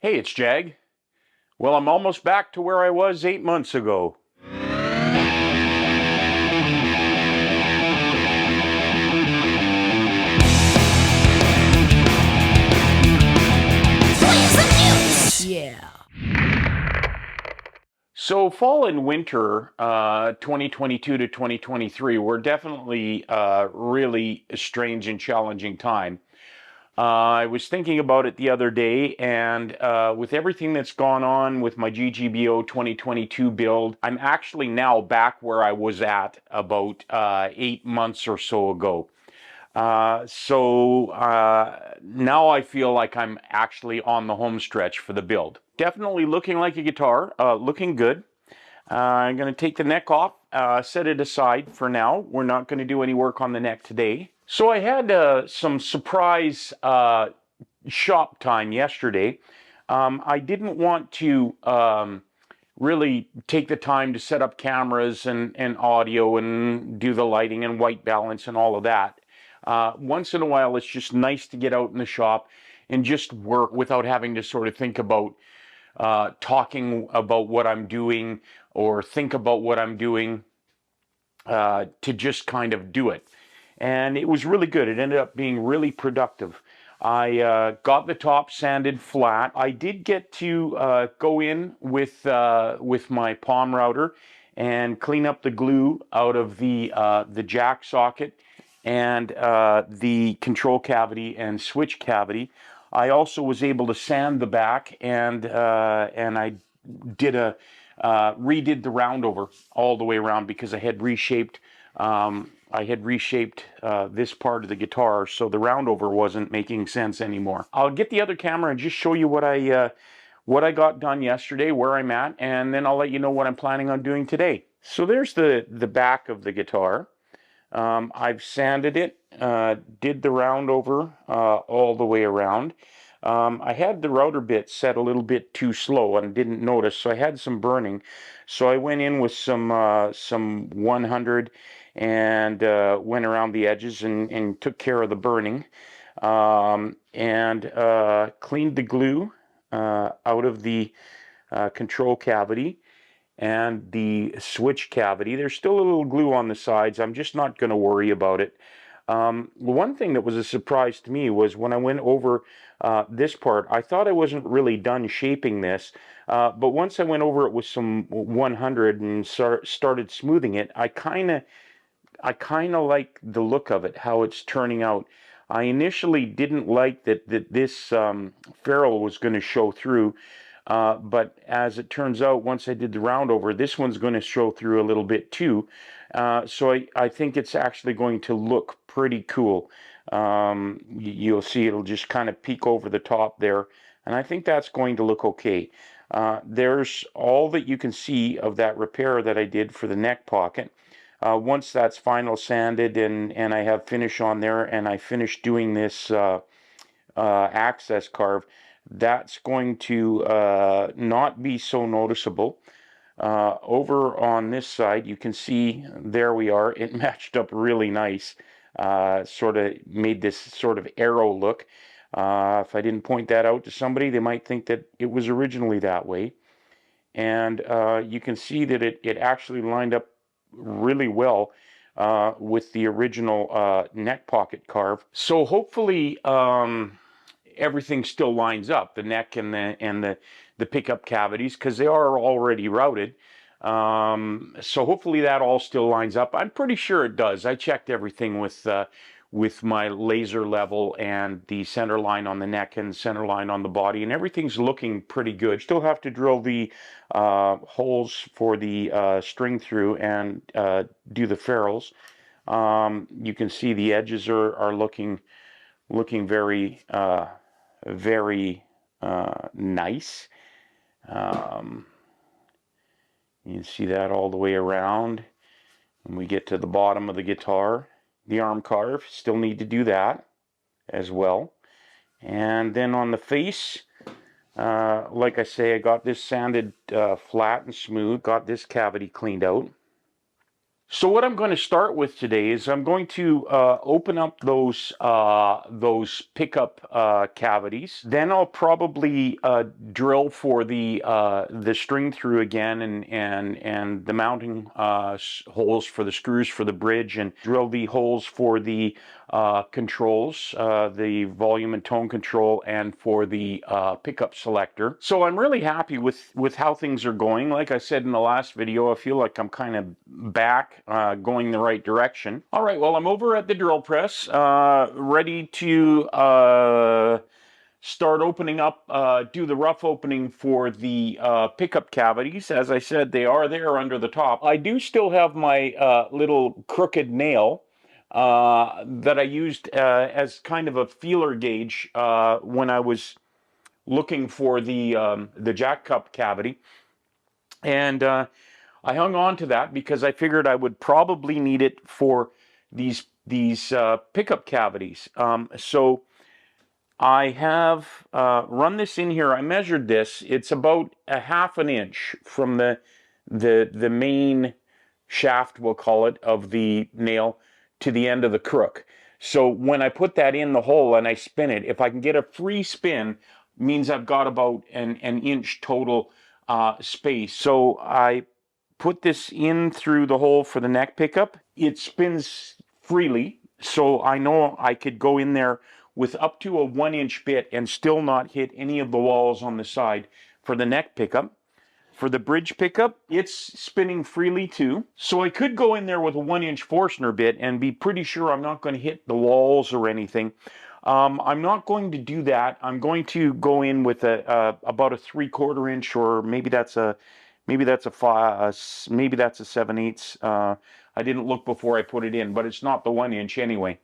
Hey, it's Jag. Well, I'm almost back to where I was 8 months ago. Yeah. So, fall and winter 2022 to 2023 were definitely really a strange and challenging time. I was thinking about it the other day, and with everything that's gone on with my GGBO 2022 build, I'm actually now back where I was at about 8 months or so ago. Now I feel like I'm actually on the home stretch for the build. Definitely looking like a guitar, looking good. I'm going to take the neck off, set it aside for now. We're not going to do any work on the neck today. So I had some surprise shop time yesterday. I didn't want to really take the time to set up cameras and audio and do the lighting and white balance and all of that. Once in a while, it's just nice to get out in the shop and just work without having to sort of think about talking about what I'm doing or think about what I'm doing, to just kind of do it. And it was really good. It ended up being really productive. I got the top sanded flat. I did get to go in with my palm router and clean up the glue out of the jack socket and the control cavity and switch cavity. I also was able to sand the back, and I did a redid the roundover all the way around because I had reshaped this part of the guitar, so the roundover wasn't making sense anymore. I'll get the other camera and just show you what I got done yesterday, where I'm at, and then I'll let you know what I'm planning on doing today. So there's the back of the guitar. I've sanded it, did the roundover all the way around. I had the router bit set a little bit too slow and didn't notice, so I had some burning. So I went in with some 100 and went around the edges and took care of the burning, and cleaned the glue out of the control cavity and the switch cavity. There's still a little glue on the sides. I'm just not going to worry about it. One thing that was a surprise to me was when I went over this part, I thought I wasn't really done shaping this, but once I went over it with some 100 and started smoothing it, I kind of like the look of it, how it's turning out. I initially didn't like that this ferrule was going to show through, but as it turns out, once I did the round over, this one's going to show through a little bit too. So I think it's actually going to look pretty cool. You'll see it'll just kind of peek over the top there, and I think that's going to look okay. There's all that you can see of that repair that I did for the neck pocket. Once that's final sanded and I have finish on there and I finish doing this access carve, that's going to not be so noticeable. Over on this side, you can see there we are. It matched up really nice. Sort of made this sort of arrow look. If I didn't point that out to somebody, they might think that it was originally that way. And you can see that it actually lined up really well with the original neck pocket carve. So hopefully everything still lines up, the neck and the pickup cavities, because they are already routed. So hopefully that all still lines up. I'm pretty sure it does. I checked everything with my laser level and the center line on the neck and center line on the body, and everything's looking pretty good. Still have to drill the holes for the string through and do the ferrules. You can see the edges are looking very very nice. Um, you can see that all the way around. When we get to the bottom of the guitar, the arm carve, still need to do that as well. And then on the face, like I say, I got this sanded flat and smooth, got this cavity cleaned out. So what I'm going to start with today is I'm going to open up those pickup cavities. Then I'll probably drill for the string through again, and the mounting holes for the screws for the bridge, and drill the holes for the controls, the volume and tone control, and for the pickup selector. So I'm really happy with how things are going. Like I said in the last video, I feel like I'm kind of back, going the right direction. All right, well, I'm over at the drill press, ready to start opening up, do the rough opening for the pickup cavities. As I said, they are there under the top. I do still have my little crooked nail that I used as kind of a feeler gauge when I was looking for the jack cup cavity, and I hung on to that because I figured I would probably need it for these pickup cavities. So I have run this in here. I measured this. It's about a ½ inch from the main shaft, we'll call it, of the nail to the end of the crook. So when I put that in the hole and I spin it, if I can get a free spin, means I've got about an inch total space. So I put this in through the hole for the neck pickup. It spins freely, so I know I could go in there with up to a 1-inch bit and still not hit any of the walls on the side for the neck pickup. For the bridge pickup, it's spinning freely too. So I could go in there with a 1-inch Forstner bit and be pretty sure I'm not going to hit the walls or anything. I'm not going to do that. I'm going to go in with about a 3/4 inch, or maybe that's a 7/8. I didn't look before I put it in, but it's not the 1-inch anyway.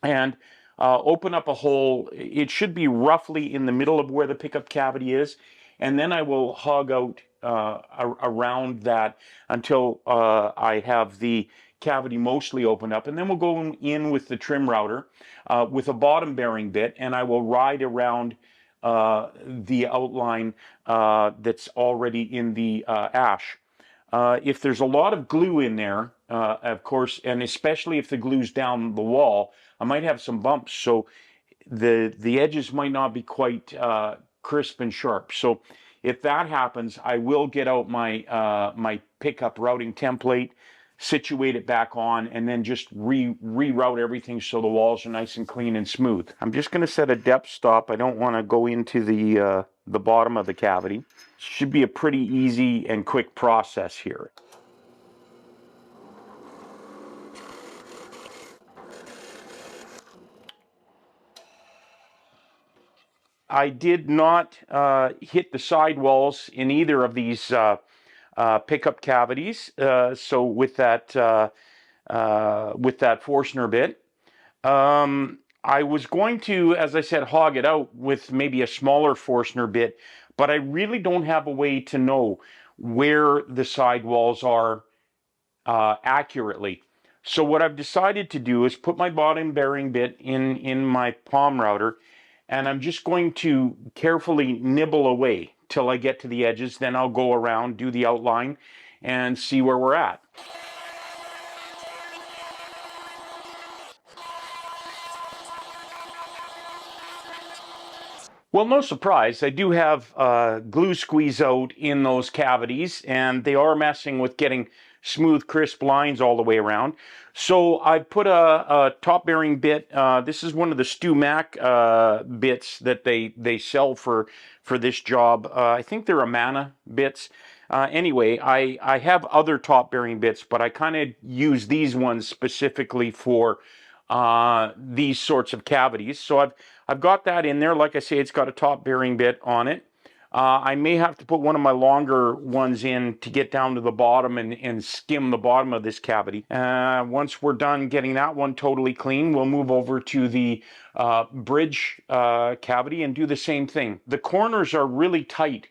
And open up a hole. It should be roughly in the middle of where the pickup cavity is, and then I will hog out around that until I have the cavity mostly opened up, and then we'll go in with the trim router with a bottom bearing bit, and I will ride around the outline that's already in the ash. If there's a lot of glue in there, of course, and especially if the glue's down the wall, I might have some bumps, so the edges might not be quite crisp and sharp. So if that happens, I will get out my my pickup routing template, situate it back on, and then just reroute everything so the walls are nice and clean and smooth. I'm just going to set a depth stop. I don't want to go into the bottom of the cavity. Should be a pretty easy and quick process here. I did not hit the sidewalls in either of these pickup cavities. So with that Forstner bit, I was going to, as I said, hog it out with maybe a smaller Forstner bit, but I really don't have a way to know where the sidewalls are accurately. So what I've decided to do is put my bottom bearing bit in my palm router, and I'm just going to carefully nibble away till I get to the edges. Then I'll go around, do the outline, and see where we're at. Well, no surprise, I do have glue squeeze out in those cavities, and they are messing with getting smooth, crisp lines all the way around. So I put a top bearing bit. This is one of the Stu Mac bits that they sell for this job. I think they're Amana bits. Anyway, I have other top bearing bits, but I kind of use these ones specifically for these sorts of cavities. So I've got that in there. Like I say, it's got a top bearing bit on it. I may have to put one of my longer ones in to get down to the bottom and skim the bottom of this cavity. Once we're done getting that one totally clean, we'll move over to the bridge cavity and do the same thing. The corners are really tight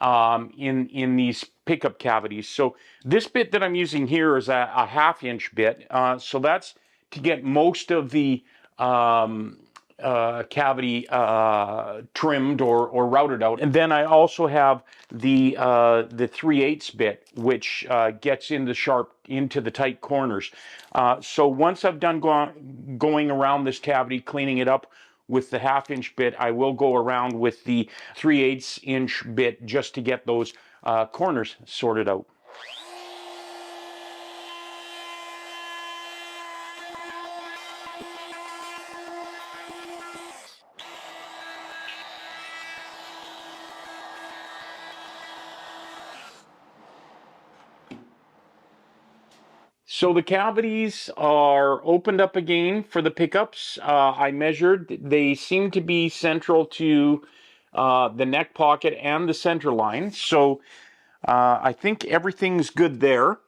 in these pickup cavities. So this bit that I'm using here is a ½ inch bit. So that's to get most of the cavity trimmed or routed out. And then I also have the 3/8 bit, which gets into the tight corners. So once I've done going around this cavity, cleaning it up with the 1/2 inch bit, I will go around with the 3/8 inch bit just to get those corners sorted out. So the cavities are opened up again for the pickups. I measured, they seem to be central to the neck pocket and the center line. So I think everything's good there.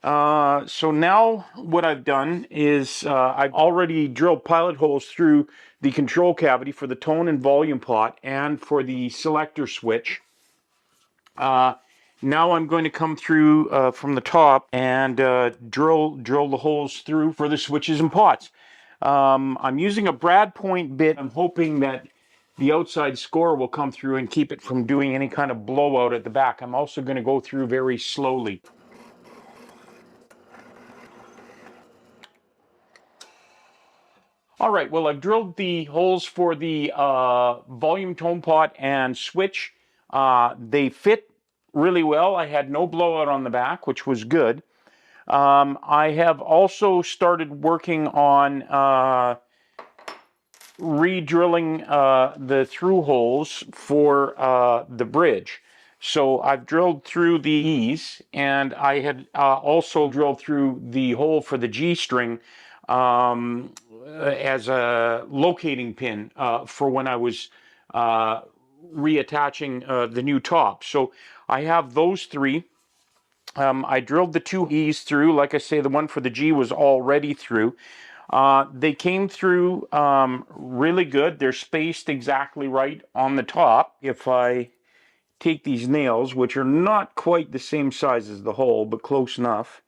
So now what I've done is I've already drilled pilot holes through the control cavity for the tone and volume pot and for the selector switch. Now I'm going to come through from the top and drill the holes through for the switches and pots. I'm using a brad point bit. I'm hoping that the outside score will come through and keep it from doing any kind of blowout at the back. I'm also going to go through very slowly. All right, well, I've drilled the holes for the volume tone pot and switch. They fit really well. I had no blowout on the back, which was good. I have also started working on re-drilling the through holes for the bridge. So I've drilled through the E's, and I had also drilled through the hole for the G string as a locating pin for when I was reattaching the new top. So I have those three. I drilled the 2 E's through. Like I say, the one for the G was already through. They came through really good. They're spaced exactly right on the top. If I take these nails, which are not quite the same size as the hole, but close enough,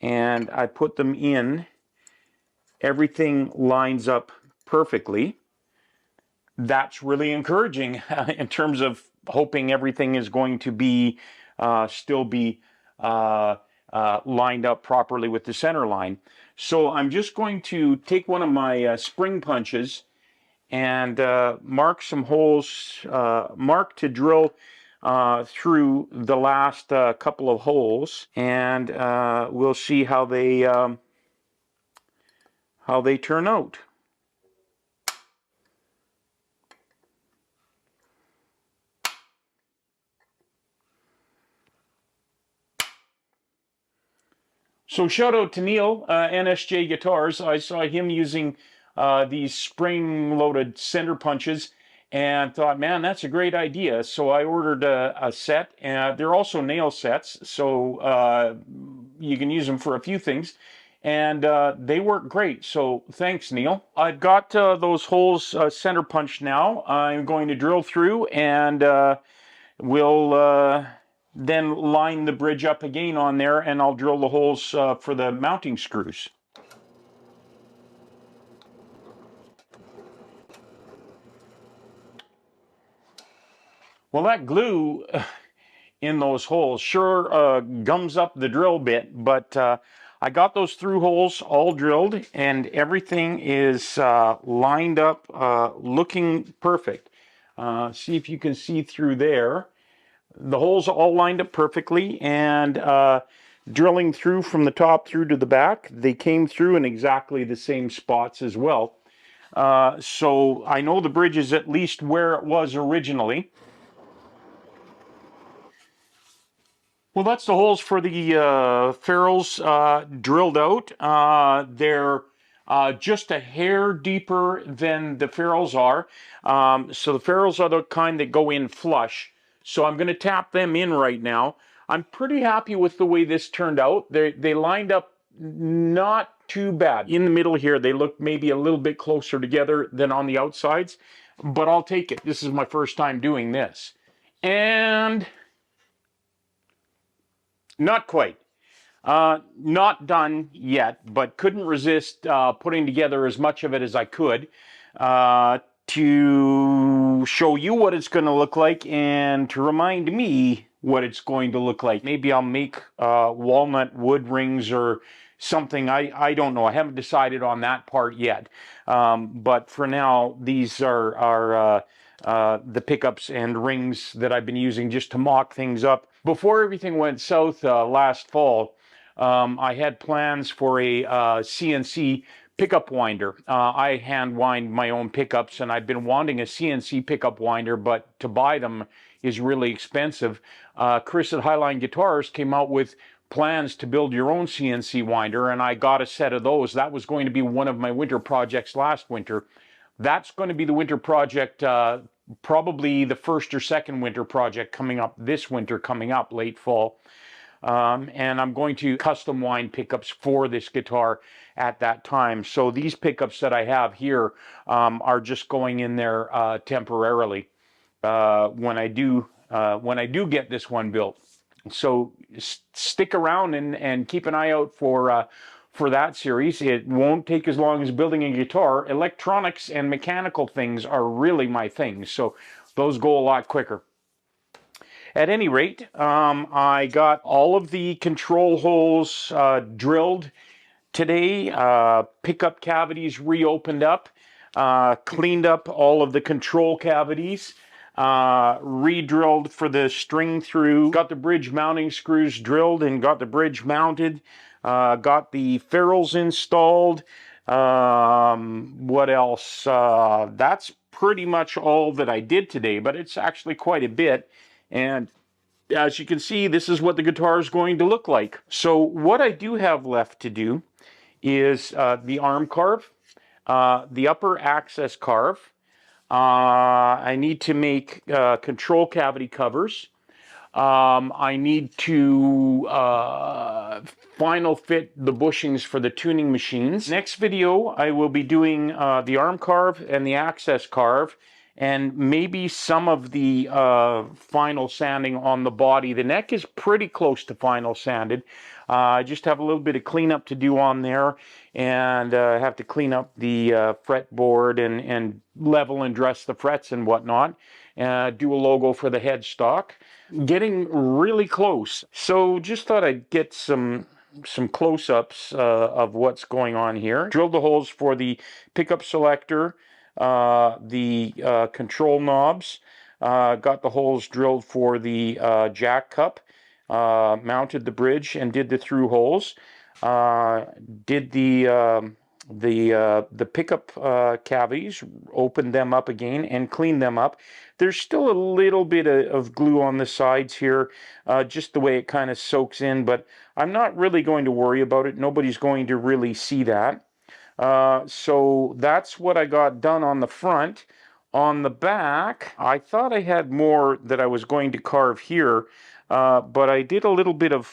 and I put them in, everything lines up perfectly. That's really encouraging in terms of hoping everything is going to be still be lined up properly with the center line. So I'm just going to take one of my spring punches and mark some holes, mark to drill through the last couple of holes, and we'll see how they turn out. So shout out to Neil, NSJ Guitars. I saw him using these spring-loaded center punches and thought, man, that's a great idea. So I ordered a set. They're also nail sets, so you can use them for a few things. And they work great. So thanks, Neil. I've got those holes center punched now. I'm going to drill through, and we'll then line the bridge up again on there, and I'll drill the holes for the mounting screws. Well, that glue in those holes sure gums up the drill bit, but I got those through holes all drilled, and everything is lined up, looking perfect. See if you can see through there. The holes all lined up perfectly, and drilling through from the top through to the back, they came through in exactly the same spots as well. So I know the bridge is at least where it was originally. Well, that's the holes for the ferrules drilled out. They're just a hair deeper than the ferrules are. So the ferrules are the kind that go in flush. So I'm going to tap them in right now. I'm pretty happy with the way this turned out. They lined up not too bad. In the middle here, they look maybe a little bit closer together than on the outsides, but I'll take it. This is my first time doing this. And not quite. Not done yet, but couldn't resist putting together as much of it as I could. to show you what it's going to look like and to remind me what it's going to look like. Maybe I'll make walnut wood rings or something. I don't know. I haven't decided on that part yet. But for now, these are the pickups and rings that I've been using just to mock things up. Before everything went south last fall, I had plans for a CNC pickup winder. I hand wind my own pickups, and I've been wanting a CNC pickup winder, but to buy them is really expensive. Chris at Highline Guitars came out with plans to build your own CNC winder, and I got a set of those. That was going to be one of my winter projects last winter. That's going to be the winter project, probably the first or second winter project coming up this winter, coming up late fall. And I'm going to custom wind pickups for this guitar at that time. So these pickups that I have here are just going in there temporarily when I do get this one built. So stick around and keep an eye out for that series. It won't take as long as building a guitar. Electronics and mechanical things are really my things, so those go a lot quicker. At any rate, I got all of the control holes drilled today, pickup cavities reopened up, cleaned up all of the control cavities, re-drilled for the string through, got the bridge mounting screws drilled and got the bridge mounted, got the ferrules installed. What else? That's pretty much all that I did today, but it's actually quite a bit. And as you can see, this is what the guitar is going to look like. So what I do have left to do is the arm carve, the upper access carve. I need to make control cavity covers. I need to final fit the bushings for the tuning machines. Next video, I will be doing the arm carve and the access carve, and maybe some of the final sanding on the body. The neck is pretty close to final sanded. I just have a little bit of cleanup to do on there, and I have to clean up the fretboard and level and dress the frets and whatnot. Do a logo for the headstock. Getting really close. So just thought I'd get some close-ups of what's going on here. Drilled the holes for the pickup selector, the control knobs, got the holes drilled for the jack cup, mounted the bridge and did the through holes, did the pickup cavities, opened them up again and cleaned them up. There's still a little bit of glue on the sides here, just the way it kind of soaks in, but I'm not really going to worry about it. Nobody's going to really see that. So that's what I got done on the front. On the back, I thought I had more that I was going to carve here, but I did a little bit of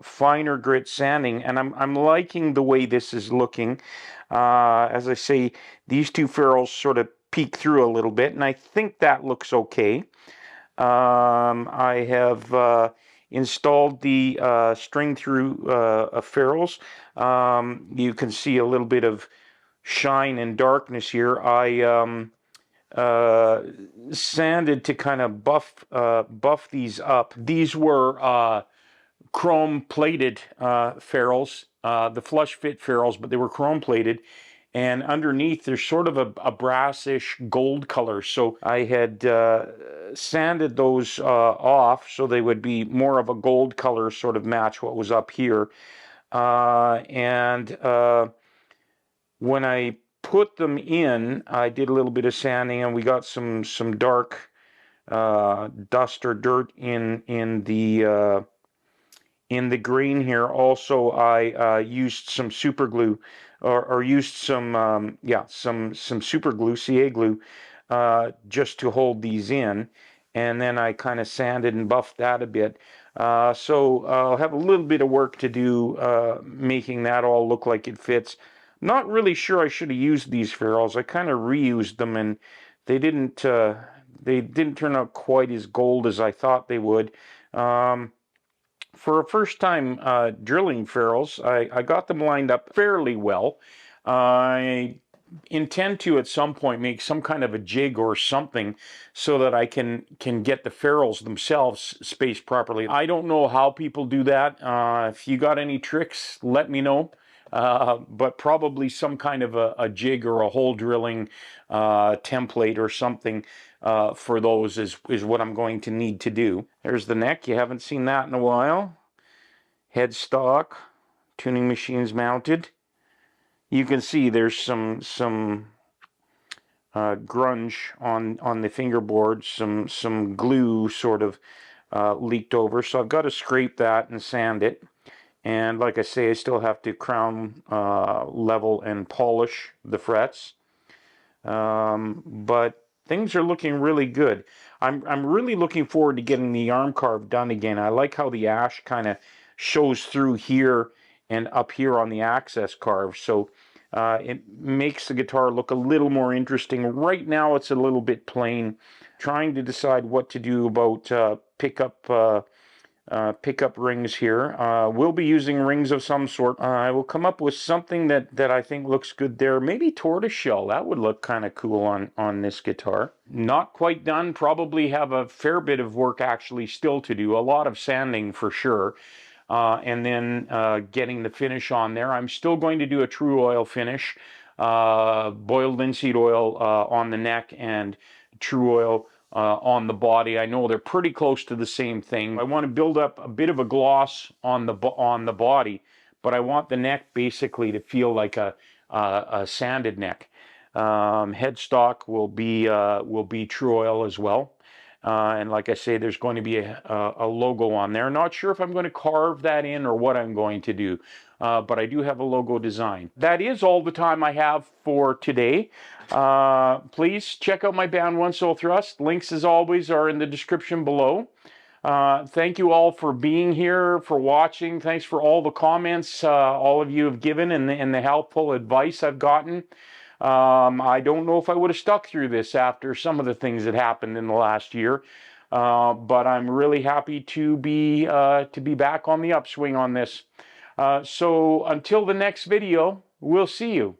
finer grit sanding, and I'm liking the way this is looking. As I say, these two ferrules sort of peek through a little bit, and I think that looks okay. I have installed the string through ferrules. You can see a little bit of shine and darkness here. I sanded to kind of buff these up. These were chrome plated ferrules, the flush fit ferrules, but they were chrome plated. And underneath, there's sort of a brassish gold color. So I had sanded those off so they would be more of a gold color, sort of match what was up here. When I put them in, I did a little bit of sanding, and we got some dark dust or dirt in the grain here. Also, I used some super glue, or used some super glue, CA glue, just to hold these in, and then I kind of sanded and buffed that a bit. So I'll have a little bit of work to do making that all look like it fits. Not really sure I should have used these ferrules. I kind of reused them, and they didn't turn out quite as gold as I thought they would. For a first time drilling ferrules, I got them lined up fairly well. I intend to at some point make some kind of a jig or something so that I can get the ferrules themselves spaced properly. I don't know how people do that. If you got any tricks, let me know. But probably some kind of a jig or a hole drilling template or something for those is what I'm going to need to do. There's the neck. You haven't seen that in a while. Headstock, tuning machines mounted. You can see there's some grunge on the fingerboard, some glue sort of leaked over. So I've got to scrape that and sand it. And like I say, I still have to crown level and polish the frets. But things are looking really good. I'm really looking forward to getting the arm carve done again. I like how the ash kind of shows through here and up here on the access carve. So it makes the guitar look a little more interesting. Right now it's a little bit plain. Trying to decide what to do about pickup rings here. We'll be using rings of some sort. I will come up with something that I think looks good there. Maybe tortoiseshell. That would look kind of cool on this guitar. Not quite done. Probably have a fair bit of work actually still to do. A lot of sanding for sure. And then getting the finish on there. I'm still going to do a true oil finish. Boiled linseed oil on the neck and true oil on the body. I know they're pretty close to the same thing. I want to build up a bit of a gloss on the body, but I want the neck basically to feel like a sanded neck. Headstock will be true oil as well. And like I say, there's going to be a logo on there. Not sure if I'm going to carve that in or what I'm going to do, but I do have a logo design. That is all the time I have for today. Please check out my band One Soul Thrust. Links, as always, are in the description below. Thank you all for being here, for watching. Thanks for all the comments all of you have given and the helpful advice I've gotten. I don't know if I would have stuck through this after some of the things that happened in the last year, but I'm really happy to be back on the upswing on this. So until the next video, we'll see you.